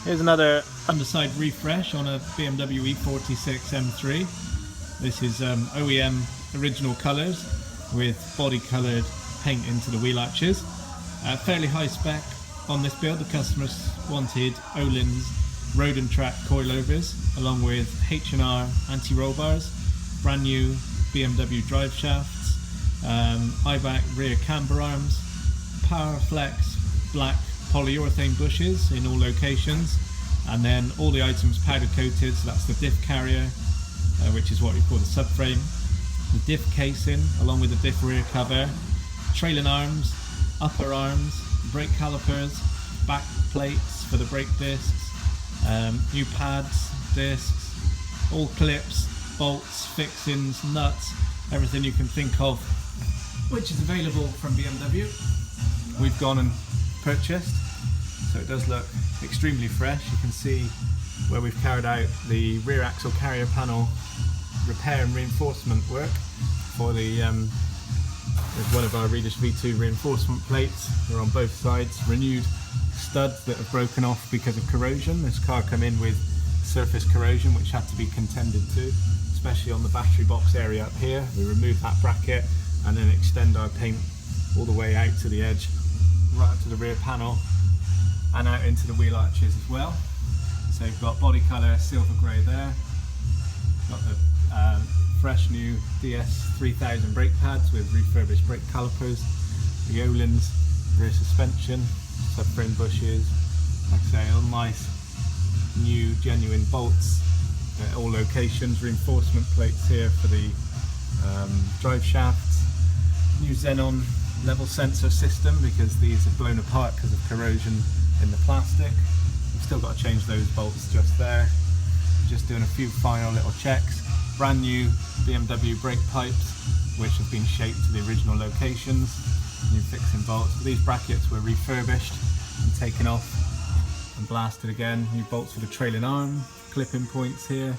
Here's another underside refresh on a BMW E46 M3. This is OEM original colours with body coloured paint into the wheel arches. Fairly high spec on this build. The customers wanted Öhlins road and track coilovers along with H&R anti-roll bars, brand new BMW drive shafts, high-back rear camber arms, Powerflex black polyurethane bushes in all locations, and then all the items powder coated, so that's the diff carrier, which is what we call the subframe, the diff casing along with the diff rear cover, trailing arms, upper arms, brake calipers, back plates for the brake discs, new pads, discs, all clips, bolts, fixings, nuts, everything you can think of, which is available from BMW. We've gone and purchased, so it does look extremely fresh. You can see where we've carried out the rear axle carrier panel repair and reinforcement work for the with one of our Redish V2 reinforcement plates. They're on both sides, renewed studs that have broken off because of corrosion. This car came in with surface corrosion which had to be contended to, especially on the battery box area up here. We remove that bracket and then extend our paint all the way out to the edge, right up to the rear panel and out into the wheel arches as well. So you've got body colour silver grey there, got the fresh new DS3000 brake pads with refurbished brake calipers, the Öhlins rear suspension, subframe bushes, like I say, all nice new genuine bolts at all locations, reinforcement plates here for the drive shafts, new xenon level sensor system because these are blown apart because of corrosion in the plastic. We've still got to change those bolts just there. Just doing a few final little checks. Brand new BMW brake pipes which have been shaped to the original locations. New fixing bolts. These brackets were refurbished and taken off and blasted again. New bolts for the trailing arm, clipping points here,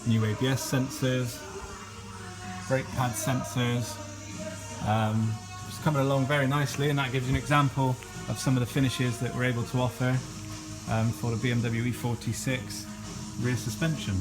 new ABS sensors, brake pad sensors. It's coming along very nicely, and that gives you an example of some of the finishes that we're able to offer for the BMW E46 rear suspension.